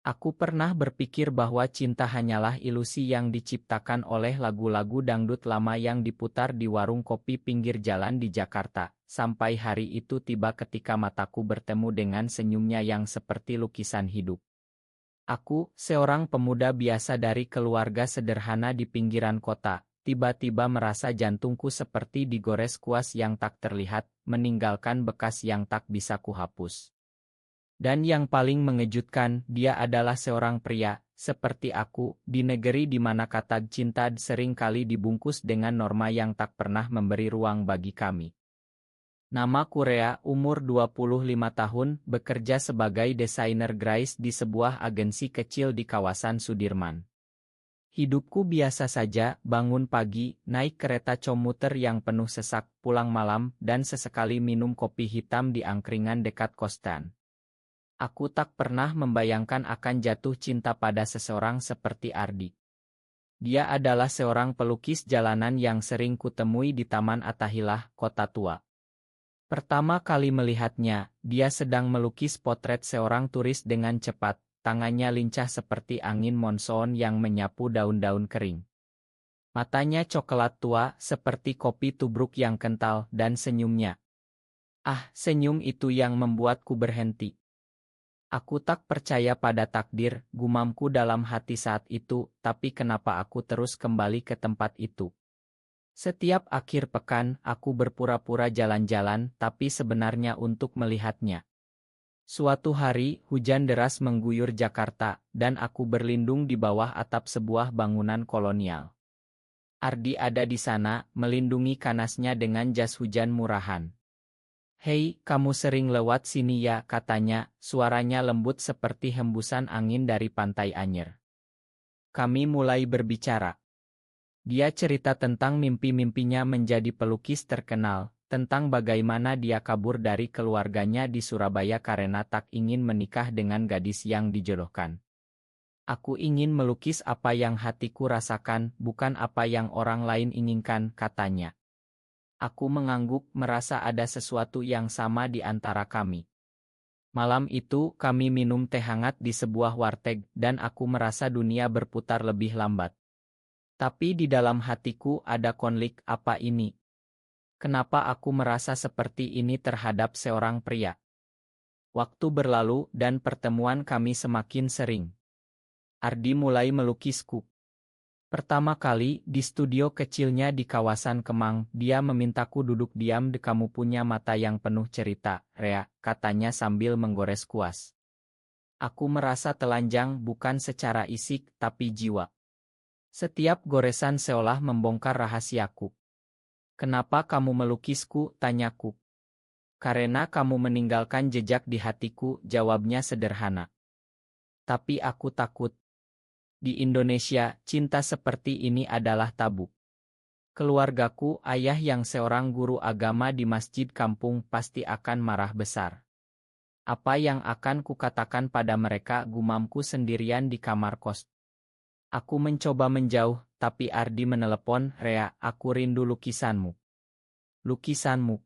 Aku pernah berpikir bahwa cinta hanyalah ilusi yang diciptakan oleh lagu-lagu dangdut lama yang diputar di warung kopi pinggir jalan di Jakarta, sampai hari itu tiba ketika mataku bertemu dengan senyumnya yang seperti lukisan hidup. Aku, seorang pemuda biasa dari keluarga sederhana di pinggiran kota, tiba-tiba merasa jantungku seperti digores kuas yang tak terlihat, meninggalkan bekas yang tak bisa kuhapus. Dan yang paling mengejutkan, dia adalah seorang pria, seperti aku, di negeri di mana kata cinta sering kali dibungkus dengan norma yang tak pernah memberi ruang bagi kami. Nama Korea, umur 25 tahun, bekerja sebagai desainer grafis di sebuah agensi kecil di kawasan Sudirman. Hidupku biasa saja, bangun pagi, naik kereta komuter yang penuh sesak, pulang malam, dan sesekali minum kopi hitam di angkringan dekat kosan. Aku tak pernah membayangkan akan jatuh cinta pada seseorang seperti Ardi. Dia adalah seorang pelukis jalanan yang sering kutemui di Taman Attahillah, Kota Tua. Pertama kali melihatnya, dia sedang melukis potret seorang turis dengan cepat, tangannya lincah seperti angin monsoon yang menyapu daun-daun kering. Matanya coklat tua, seperti kopi tubruk yang kental, dan senyumnya. Senyum itu yang membuatku berhenti. Aku tak percaya pada takdir, gumamku dalam hati saat itu, tapi kenapa aku terus kembali ke tempat itu? Setiap akhir pekan, aku berpura-pura jalan-jalan, tapi sebenarnya untuk melihatnya. Suatu hari, hujan deras mengguyur Jakarta, dan aku berlindung di bawah atap sebuah bangunan kolonial. Ardi ada di sana, melindungi kanasnya dengan jas hujan murahan. "Hei, kamu sering lewat sini ya," katanya, suaranya lembut seperti hembusan angin dari pantai Anyer. Kami mulai berbicara. Dia cerita tentang mimpi-mimpinya menjadi pelukis terkenal, tentang bagaimana dia kabur dari keluarganya di Surabaya karena tak ingin menikah dengan gadis yang dijodohkan. "Aku ingin melukis apa yang hatiku rasakan, bukan apa yang orang lain inginkan," katanya. Aku mengangguk, merasa ada sesuatu yang sama di antara kami. Malam itu, kami minum teh hangat di sebuah warteg, dan aku merasa dunia berputar lebih lambat. Tapi di dalam hatiku ada konflik, apa ini? Kenapa aku merasa seperti ini terhadap seorang pria? Waktu berlalu, dan pertemuan kami semakin sering. Ardi mulai melukisku. Pertama kali, di studio kecilnya di kawasan Kemang, dia memintaku duduk diam. "Kamu punya mata yang penuh cerita, Rea," katanya sambil menggores kuas. Aku merasa telanjang, bukan secara isik, tapi jiwa. Setiap goresan seolah membongkar rahasiaku. "Kenapa kamu melukisku?" tanyaku. "Karena kamu meninggalkan jejak di hatiku," jawabnya sederhana. Tapi aku takut. Di Indonesia, cinta seperti ini adalah tabu. Keluargaku, ayah yang seorang guru agama di masjid kampung, pasti akan marah besar. Apa yang akan kukatakan pada mereka, gumamku sendirian di kamar kos. Aku mencoba menjauh, tapi Ardi menelepon, "Rea, aku rindu lukisanmu." "Lukisanmu?"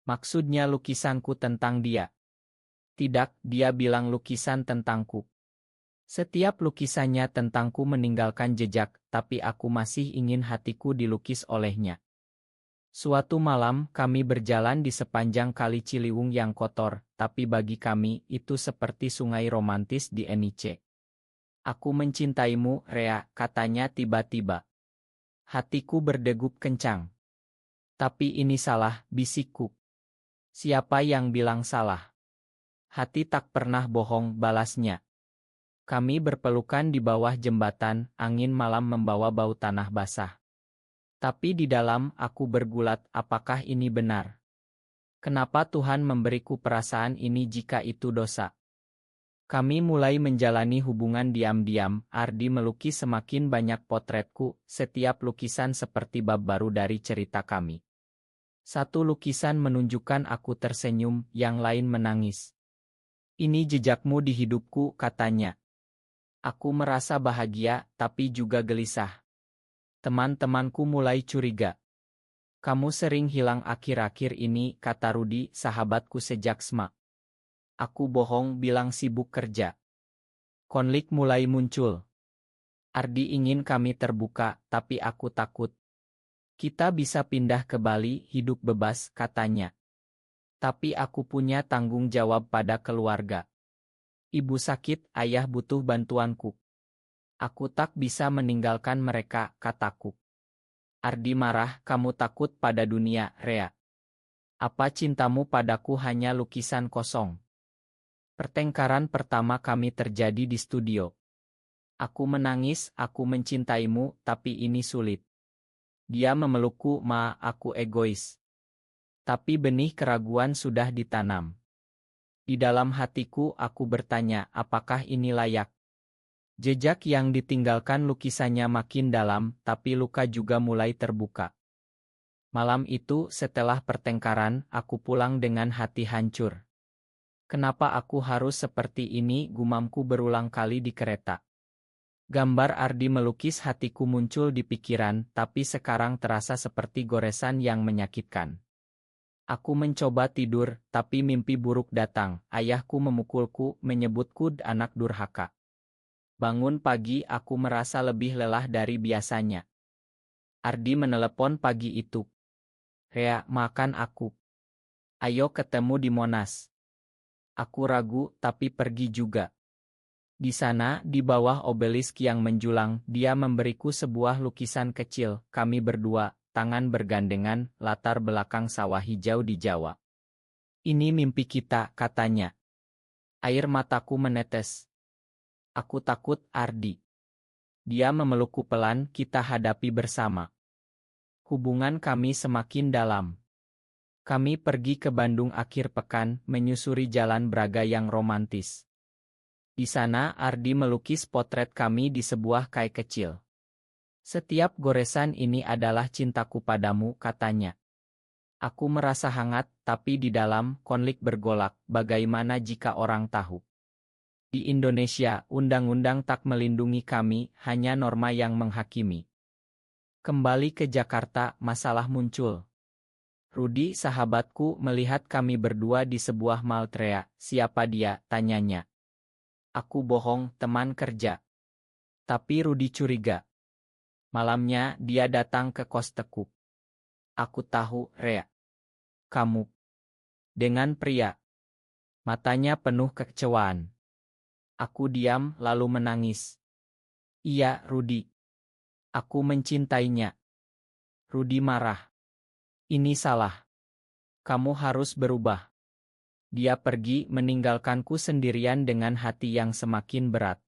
Maksudnya lukisanku tentang dia. "Tidak," dia bilang, "lukisan tentangku." Setiap lukisannya tentangku meninggalkan jejak, tapi aku masih ingin hatiku dilukis olehnya. Suatu malam, kami berjalan di sepanjang kali Ciliwung yang kotor, tapi bagi kami, itu seperti sungai romantis di Enice. "Aku mencintaimu, Rea," katanya tiba-tiba. Hatiku berdegup kencang. "Tapi ini salah," bisikku. "Siapa yang bilang salah?" "Hati tak pernah bohong," balasnya. Kami berpelukan di bawah jembatan, angin malam membawa bau tanah basah. Tapi di dalam aku bergulat, apakah ini benar? Kenapa Tuhan memberiku perasaan ini jika itu dosa? Kami mulai menjalani hubungan diam-diam. Ardi melukis semakin banyak potretku, setiap lukisan seperti bab baru dari cerita kami. Satu lukisan menunjukkan aku tersenyum, yang lain menangis. "Ini jejakmu di hidupku," katanya. Aku merasa bahagia, tapi juga gelisah. Teman-temanku mulai curiga. "Kamu sering hilang akhir-akhir ini," kata Rudi, sahabatku sejak SMA. Aku bohong, bilang sibuk kerja. Konflik mulai muncul. Ardi ingin kami terbuka, tapi aku takut. Kita bisa pindah ke Bali, hidup bebas, katanya. Tapi aku punya tanggung jawab pada keluarga. Ibu sakit, ayah butuh bantuanku. Aku tak bisa meninggalkan mereka, kataku. Ardi marah, kamu takut pada dunia, Rea. Apa cintamu padaku hanya lukisan kosong? Pertengkaran pertama kami terjadi di studio. Aku menangis, aku mencintaimu, tapi ini sulit. Dia memelukku, ma, aku egois. Tapi benih keraguan sudah ditanam. Di dalam hatiku aku bertanya, apakah ini layak? Jejak yang ditinggalkan lukisannya makin dalam, tapi luka juga mulai terbuka. Malam itu, setelah pertengkaran, aku pulang dengan hati hancur. Kenapa aku harus seperti ini, gumamku berulang kali di kereta. Gambar Ardi melukis hatiku muncul di pikiran, tapi sekarang terasa seperti goresan yang menyakitkan. Aku mencoba tidur, tapi mimpi buruk datang. Ayahku memukulku, menyebutku anak durhaka. Bangun pagi aku merasa lebih lelah dari biasanya. Ardi menelepon pagi itu. Rea, makan aku. Ayo ketemu di Monas. Aku ragu, tapi pergi juga. Di sana, di bawah obelisk yang menjulang, dia memberiku sebuah lukisan kecil, kami berdua, tangan bergandengan, latar belakang sawah hijau di Jawa. Ini mimpi kita, katanya. Air mataku menetes. Aku takut, Ardi. Dia memelukku pelan, kita hadapi bersama. Hubungan kami semakin dalam. Kami pergi ke Bandung akhir pekan, menyusuri jalan Braga yang romantis. Di sana Ardi melukis potret kami di sebuah kai kecil. Setiap goresan ini adalah cintaku padamu, katanya. Aku merasa hangat, tapi di dalam, konflik bergolak, bagaimana jika orang tahu? Di Indonesia, undang-undang tak melindungi kami, hanya norma yang menghakimi. Kembali ke Jakarta, masalah muncul. Rudi, sahabatku, melihat kami berdua di sebuah mall. Rea, siapa dia, tanyanya. Aku bohong, teman kerja. Tapi Rudi curiga. Malamnya, dia datang ke kos Teku. Aku tahu, Rea. Kamu. Dengan pria. Matanya penuh kekecewaan. Aku diam, lalu menangis. Iya, Rudi. Aku mencintainya. Rudi marah. Ini salah. Kamu harus berubah. Dia pergi meninggalkanku sendirian dengan hati yang semakin berat.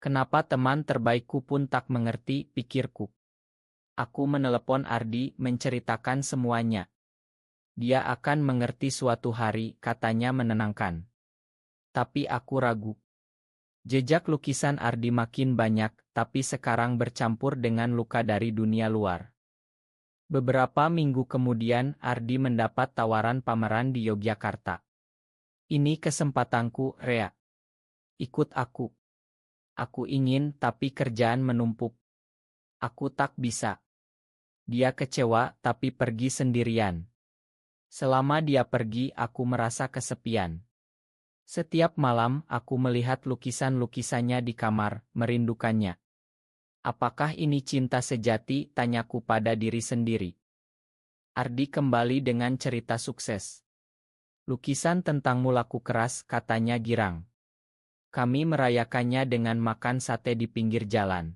Kenapa teman terbaikku pun tak mengerti, pikirku. Aku menelepon Ardi, menceritakan semuanya. Dia akan mengerti suatu hari, katanya menenangkan. Tapi aku ragu. Jejak lukisan Ardi makin banyak, tapi sekarang bercampur dengan luka dari dunia luar. Beberapa minggu kemudian, Ardi mendapat tawaran pameran di Yogyakarta. Ini kesempatanku, Rea. Ikut aku. Aku ingin, tapi kerjaan menumpuk. Aku tak bisa. Dia kecewa, tapi pergi sendirian. Selama dia pergi, aku merasa kesepian. Setiap malam, aku melihat lukisan-lukisannya di kamar, merindukannya. Apakah ini cinta sejati, tanyaku pada diri sendiri. Ardi kembali dengan cerita sukses. Lukisan tentangmu laku keras, katanya girang. Kami merayakannya dengan makan sate di pinggir jalan.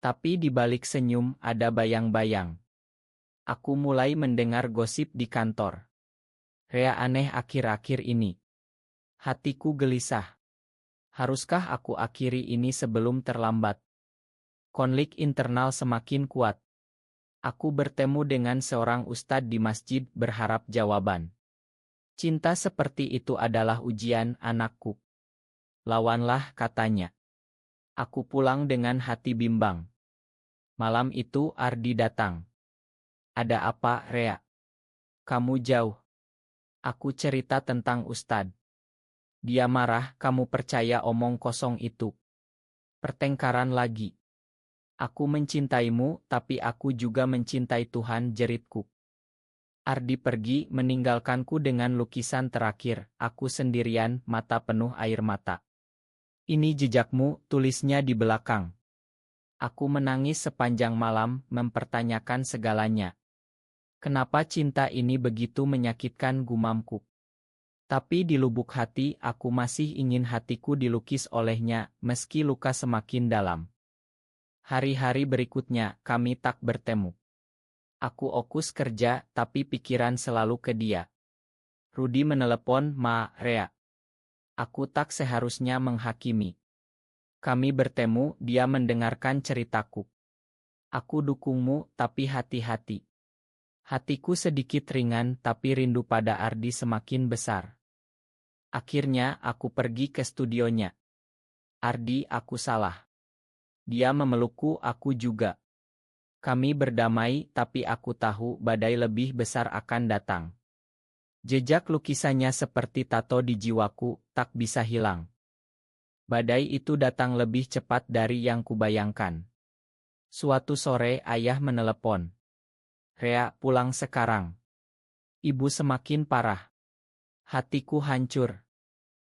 Tapi di balik senyum, ada bayang-bayang. Aku mulai mendengar gosip di kantor. Rea aneh akhir-akhir ini. Hatiku gelisah. Haruskah aku akhiri ini sebelum terlambat? Konflik internal semakin kuat. Aku bertemu dengan seorang ustadz di masjid, berharap jawaban. Cinta seperti itu adalah ujian, anakku. Lawanlah, katanya. Aku pulang dengan hati bimbang. Malam itu Ardi datang. Ada apa, Rea? Kamu jauh. Aku cerita tentang ustadz. Dia marah, kamu percaya omong kosong itu. Pertengkaran lagi. Aku mencintaimu, tapi aku juga mencintai Tuhan, jeritku. Ardi pergi, meninggalkanku dengan lukisan terakhir, aku sendirian, mata penuh air mata. Ini jejakmu, tulisnya di belakang. Aku menangis sepanjang malam, mempertanyakan segalanya. Kenapa cinta ini begitu menyakitkan, gumamku. Tapi di lubuk hati, aku masih ingin hatiku dilukis olehnya, meski luka semakin dalam. Hari-hari berikutnya, kami tak bertemu. Aku fokus kerja, tapi pikiran selalu ke dia. Rudi menelepon, "Ma, Rea. Aku tak seharusnya menghakimi. Kami bertemu," dia mendengarkan ceritaku. "Aku dukungmu, tapi hati-hati." Hatiku sedikit ringan, tapi rindu pada Ardi semakin besar. Akhirnya, aku pergi ke studionya. "Ardi, aku salah." Dia memelukku, aku juga. Kami berdamai, tapi aku tahu badai lebih besar akan datang. Jejak lukisannya seperti tato di jiwaku, tak bisa hilang. Badai itu datang lebih cepat dari yang kubayangkan. Suatu sore ayah menelepon. "Rea, pulang sekarang. Ibu semakin parah." Hatiku hancur.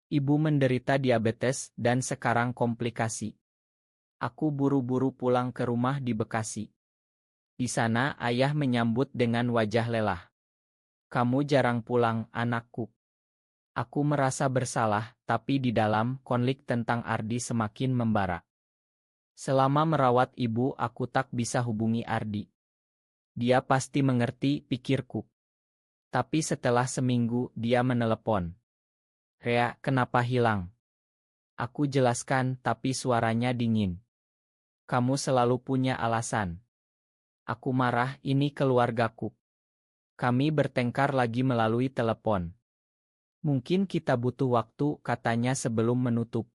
Ibu menderita diabetes dan sekarang komplikasi. Aku buru-buru pulang ke rumah di Bekasi. Di sana ayah menyambut dengan wajah lelah. "Kamu jarang pulang, anakku." Aku merasa bersalah, tapi di dalam konflik tentang Ardi semakin membara. Selama merawat ibu, aku tak bisa hubungi Ardi. Dia pasti mengerti, pikirku. Tapi setelah seminggu, dia menelepon. "Rea, kenapa hilang?" Aku jelaskan, tapi suaranya dingin. "Kamu selalu punya alasan." Aku marah, ini keluargaku. Kami bertengkar lagi melalui telepon. "Mungkin kita butuh waktu," katanya sebelum menutup.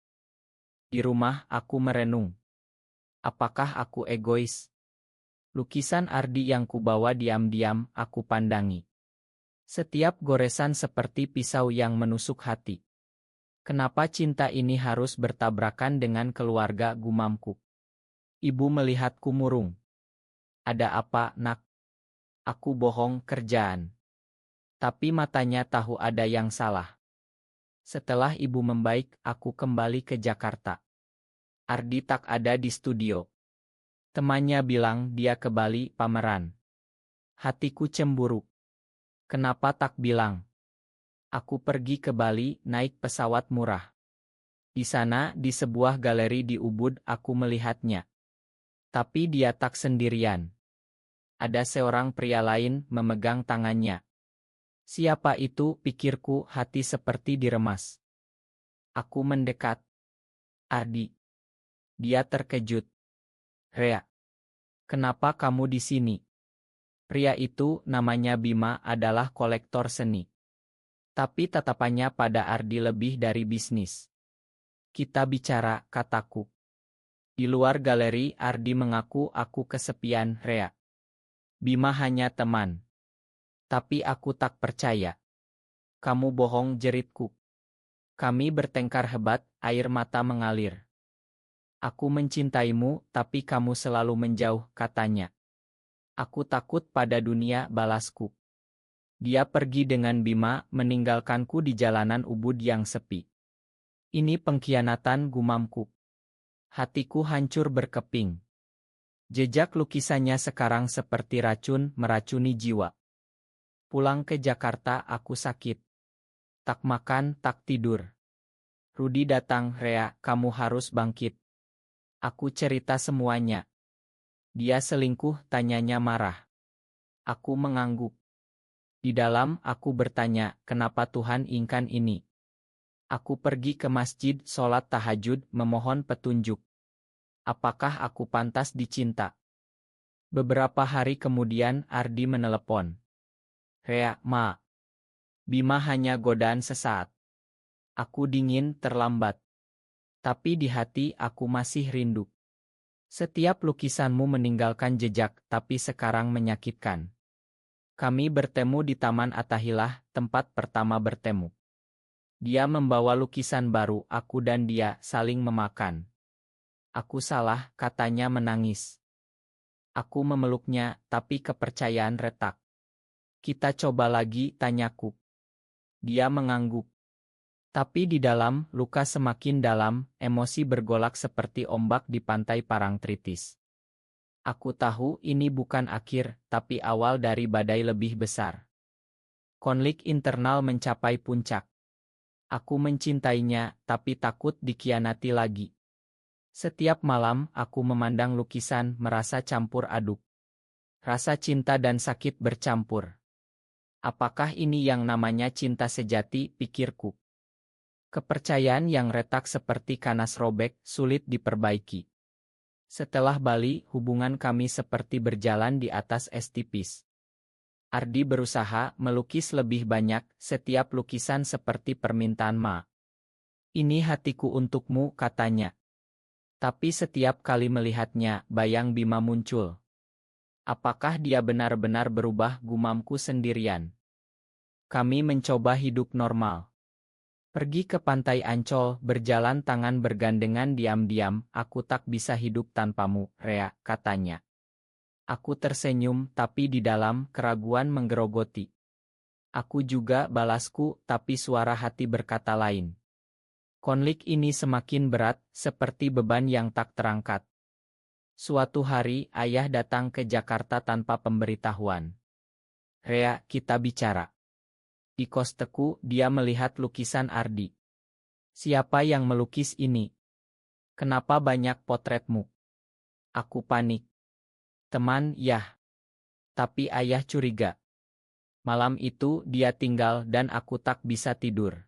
Di rumah, aku merenung. Apakah aku egois? Lukisan Ardi yang kubawa diam-diam, aku pandangi. Setiap goresan seperti pisau yang menusuk hati. Kenapa cinta ini harus bertabrakan dengan keluarga, gumamku. Ibu melihatku murung. "Ada apa, nak?" Aku bohong, kerjaan. Tapi matanya tahu ada yang salah. Setelah ibu membaik, aku kembali ke Jakarta. Ardi tak ada di studio. Temannya bilang dia ke Bali pameran. Hatiku cemburu. Kenapa tak bilang? Aku pergi ke Bali naik pesawat murah. Di sana, di sebuah galeri di Ubud, aku melihatnya. Tapi dia tak sendirian. Ada seorang pria lain memegang tangannya. Siapa itu, pikirku, hati seperti diremas. Aku mendekat. "Ardi." Dia terkejut. "Rea, kenapa kamu di sini?" Pria itu, namanya Bima, adalah kolektor seni. Tapi tatapannya pada Ardi lebih dari bisnis. "Kita bicara," kataku. Di luar galeri, Ardi mengaku aku kesepian, Rea. Bima hanya teman. Tapi aku tak percaya. "Kamu bohong," jeritku. Kami bertengkar hebat, air mata mengalir. "Aku mencintaimu, tapi kamu selalu menjauh," katanya. "Aku takut pada dunia," balasku. Dia pergi dengan Bima, meninggalkanku di jalanan Ubud yang sepi. Ini pengkhianatan, gumamku. Hatiku hancur berkeping. Jejak lukisannya sekarang seperti racun meracuni jiwa. Pulang ke Jakarta, aku sakit. Tak makan, tak tidur. Rudi datang, "Rea, kamu harus bangkit." Aku cerita semuanya. "Dia selingkuh?" tanyanya marah. Aku mengangguk. Di dalam, aku bertanya, kenapa Tuhan ingkar ini? Aku pergi ke masjid, sholat tahajud, memohon petunjuk. Apakah aku pantas dicinta? Beberapa hari kemudian, Ardi menelepon. "Rea, Ma. Bima hanya godaan sesaat." Aku dingin, terlambat. Tapi di hati aku masih rindu. "Setiap lukisanmu meninggalkan jejak, tapi sekarang menyakitkan." Kami bertemu di Taman Attahilah, tempat pertama bertemu. Dia membawa lukisan baru, aku dan dia saling memakan. "Aku salah," katanya menangis. Aku memeluknya, tapi kepercayaan retak. "Kita coba lagi," tanyaku. Dia mengangguk. Tapi di dalam, luka semakin dalam, emosi bergolak seperti ombak di pantai Parangtritis. Aku tahu ini bukan akhir, tapi awal dari badai lebih besar. Konflik internal mencapai puncak. Aku mencintainya, tapi takut dikhianati lagi. Setiap malam, aku memandang lukisan, merasa campur aduk. Rasa cinta dan sakit bercampur. Apakah ini yang namanya cinta sejati, pikirku. Kepercayaan yang retak seperti kanas robek, sulit diperbaiki. Setelah Bali, hubungan kami seperti berjalan di atas es tipis. Ardi berusaha melukis lebih banyak, setiap lukisan seperti permintaan Ma. Ini hatiku untukmu, katanya. Tapi setiap kali melihatnya, bayang Bima muncul. Apakah dia benar-benar berubah, gumamku sendirian. Kami mencoba hidup normal. Pergi ke pantai Ancol, berjalan tangan bergandengan diam-diam, aku tak bisa hidup tanpamu, Rea, katanya. Aku tersenyum, tapi di dalam, keraguan menggerogoti. Aku juga, balasku, tapi suara hati berkata lain. Konflik ini semakin berat, seperti beban yang tak terangkat. Suatu hari, ayah datang ke Jakarta tanpa pemberitahuan. Rea, kita bicara. Di kosteku, dia melihat lukisan Ardi. Siapa yang melukis ini? Kenapa banyak potretmu? Aku panik. Teman, yah. Tapi ayah curiga. Malam itu dia tinggal dan aku tak bisa tidur.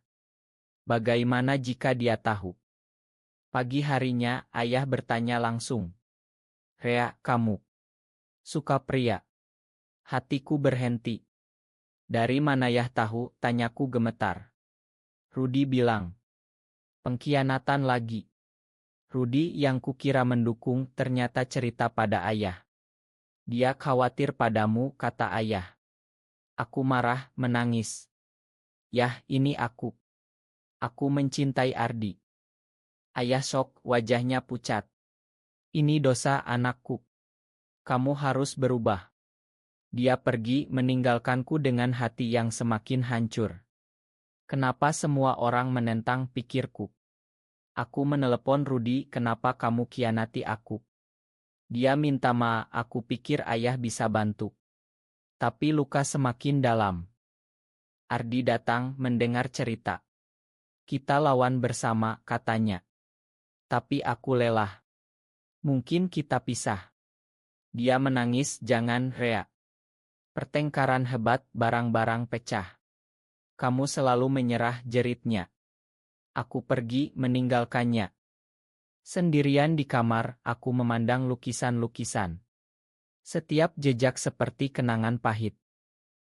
Bagaimana jika dia tahu? Pagi harinya, ayah bertanya langsung. Rea, kamu suka pria? Hatiku berhenti. Dari mana yah tahu, tanyaku gemetar. Rudi bilang. Pengkhianatan lagi. Rudi yang kukira mendukung ternyata cerita pada ayah. Dia khawatir padamu, kata ayah. Aku marah, menangis. Yah, ini aku. Aku mencintai Ardi. Ayah shock, wajahnya pucat. Ini dosa anakku. Kamu harus berubah. Dia pergi meninggalkanku dengan hati yang semakin hancur. Kenapa semua orang menentang pikirku? Aku menelepon Rudi, kenapa kamu khianati aku? Dia minta maaf, aku pikir ayah bisa bantu. Tapi luka semakin dalam. Ardi datang mendengar cerita. Kita lawan bersama, katanya. Tapi aku lelah. Mungkin kita pisah. Dia menangis, jangan, Rea. Pertengkaran hebat, barang-barang pecah. Kamu selalu menyerah, jeritnya. Aku pergi, meninggalkannya. Sendirian di kamar, aku memandang lukisan-lukisan. Setiap jejak seperti kenangan pahit.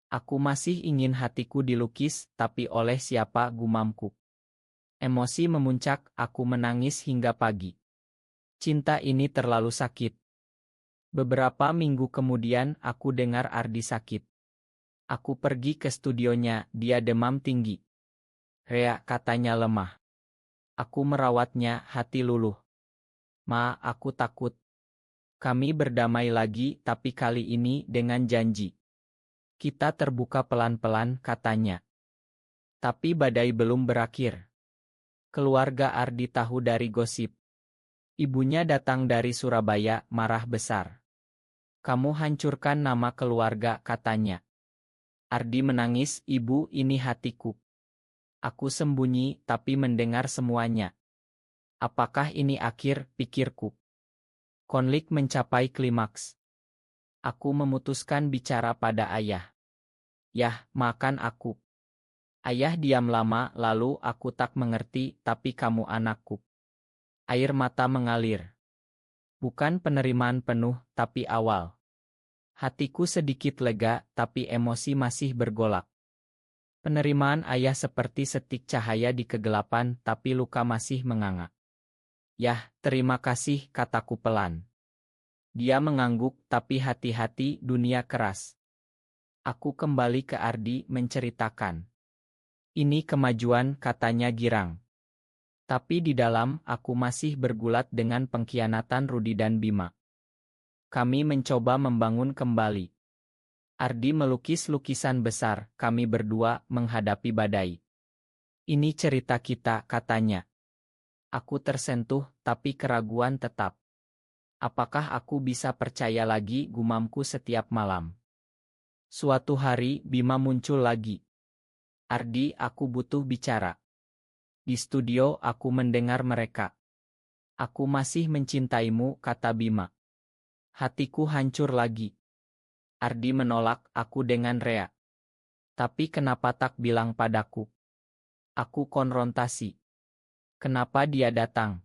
Aku masih ingin hatiku dilukis, tapi oleh siapa, gumamku. Emosi memuncak, aku menangis hingga pagi. Cinta ini terlalu sakit. Beberapa minggu kemudian, aku dengar Ardi sakit. Aku pergi ke studionya, dia demam tinggi. Rea, katanya lemah. Aku merawatnya, hati luluh. Ma, aku takut. Kami berdamai lagi, tapi kali ini dengan janji. Kita terbuka pelan-pelan, katanya. Tapi badai belum berakhir. Keluarga Ardi tahu dari gosip. Ibunya datang dari Surabaya, marah besar. Kamu hancurkan nama keluarga, katanya. Ardi menangis, ibu, ini hatiku. Aku sembunyi, tapi mendengar semuanya. Apakah ini akhir, pikirku. Konflik mencapai klimaks. Aku memutuskan bicara pada ayah. Yah, makan aku. Ayah diam lama, lalu aku tak mengerti, tapi kamu anakku. Air mata mengalir. Bukan penerimaan penuh, tapi awal. Hatiku sedikit lega, tapi emosi masih bergolak. Penerimaan ayah seperti setik cahaya di kegelapan, tapi luka masih menganga. Yah, terima kasih, kataku pelan. Dia mengangguk, tapi hati-hati, dunia keras. Aku kembali ke Ardi menceritakan. Ini kemajuan, katanya girang. Tapi di dalam, aku masih bergulat dengan pengkhianatan Rudi dan Bima. Kami mencoba membangun kembali. Ardi melukis lukisan besar, kami berdua menghadapi badai. Ini cerita kita, katanya. Aku tersentuh, tapi keraguan tetap. Apakah aku bisa percaya lagi, gumamku setiap malam. Suatu hari, Bima muncul lagi. Ardi, aku butuh bicara. Di studio, aku mendengar mereka. Aku masih mencintaimu, kata Bima. Hatiku hancur lagi. Ardi menolak aku dengan Rea. Tapi kenapa tak bilang padaku? Aku konfrontasi. Kenapa dia datang?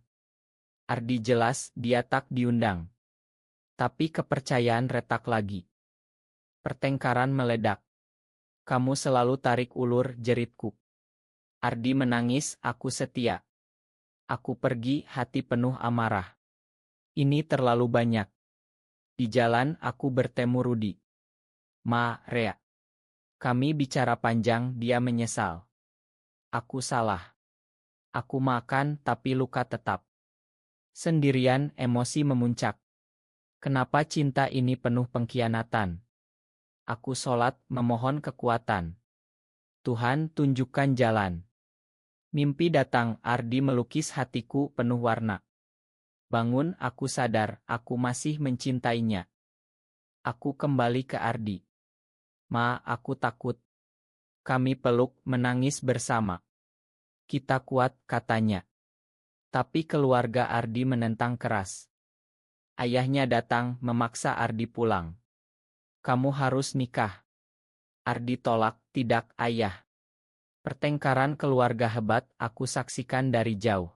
Ardi jelas dia tak diundang. Tapi kepercayaan retak lagi. Pertengkaran meledak. Kamu selalu tarik ulur, jeritku. Ardi menangis, aku setia. Aku pergi, hati penuh amarah. Ini terlalu banyak. Di jalan aku bertemu Rudi. Ma, Rea. Kami bicara panjang, dia menyesal. Aku salah. Aku makan, tapi luka tetap. Sendirian, emosi memuncak. Kenapa cinta ini penuh pengkhianatan? Aku sholat, memohon kekuatan. Tuhan, tunjukkan jalan. Mimpi datang, Ardi melukis hatiku penuh warna. Bangun, aku sadar, aku masih mencintainya. Aku kembali ke Ardi. Ma, aku takut. Kami peluk, menangis bersama. Kita kuat, katanya. Tapi keluarga Ardi menentang keras. Ayahnya datang, memaksa Ardi pulang. Kamu harus nikah. Ardi tolak, tidak, ayah. Pertengkaran keluarga hebat, aku saksikan dari jauh.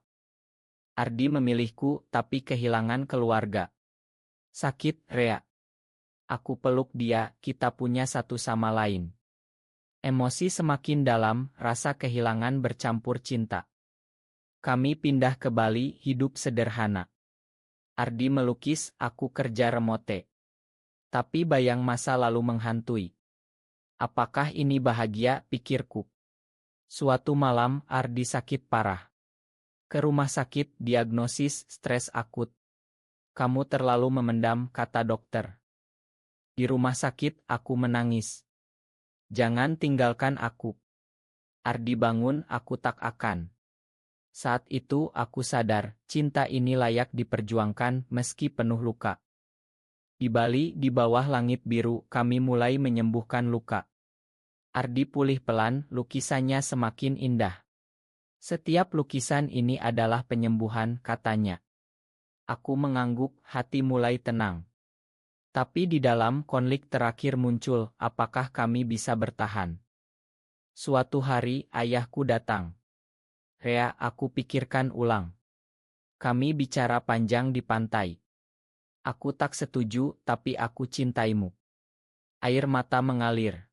Ardi memilihku, tapi kehilangan keluarga. Sakit, Rea. Aku peluk dia, kita punya satu sama lain. Emosi semakin dalam, rasa kehilangan bercampur cinta. Kami pindah ke Bali, hidup sederhana. Ardi melukis, aku kerja remote. Tapi bayang masa lalu menghantui. Apakah ini bahagia, pikirku. Suatu malam, Ardi sakit parah. Ke rumah sakit, diagnosis stres akut. Kamu terlalu memendam, kata dokter. Di rumah sakit, aku menangis. Jangan tinggalkan aku. Ardi bangun, aku tak akan. Saat itu aku sadar, cinta ini layak diperjuangkan meski penuh luka. Di Bali, di bawah langit biru, kami mulai menyembuhkan luka. Ardi pulih pelan, lukisannya semakin indah. Setiap lukisan ini adalah penyembuhan, katanya. Aku mengangguk, hati mulai tenang. Tapi di dalam konflik terakhir muncul, apakah kami bisa bertahan? Suatu hari, ayahku datang. Rea, aku pikirkan ulang. Kami bicara panjang di pantai. Aku tak setuju, tapi aku cintaimu. Air mata mengalir.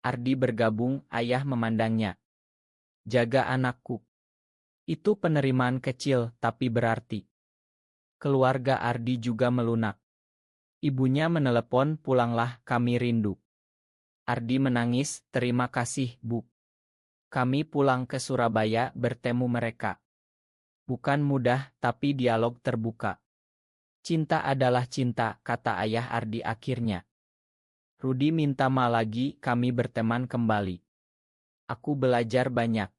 Ardi bergabung, ayah memandangnya. Jaga anakku. Itu penerimaan kecil, tapi berarti. Keluarga Ardi juga melunak. Ibunya menelepon, pulanglah, kami rindu. Ardi menangis, terima kasih, Bu. Kami pulang ke Surabaya, bertemu mereka. Bukan mudah, tapi dialog terbuka. Cinta adalah cinta, kata ayah Ardi akhirnya. Rudi minta ma lagi, kami berteman kembali. Aku belajar banyak.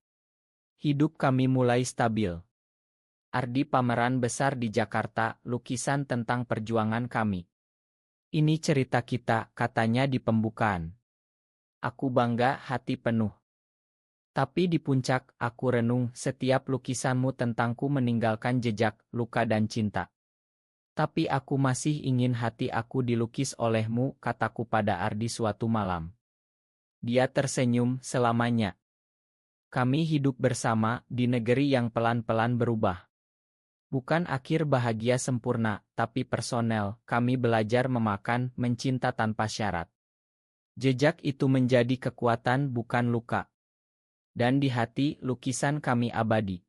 Hidup kami mulai stabil. Ardi pameran besar di Jakarta, lukisan tentang perjuangan kami. Ini cerita kita, katanya di pembukaan. Aku bangga, hati penuh. Tapi di puncak, aku renung, setiap lukisanmu tentangku meninggalkan jejak, luka dan cinta. Tapi aku masih ingin hati aku dilukis olehmu, kataku pada Ardi suatu malam. Dia tersenyum, selamanya. Kami hidup bersama, di negeri yang pelan-pelan berubah. Bukan akhir bahagia sempurna, tapi personel, kami belajar memakan, mencinta tanpa syarat. Jejak itu menjadi kekuatan bukan luka. Dan di hati, lukisan kami abadi.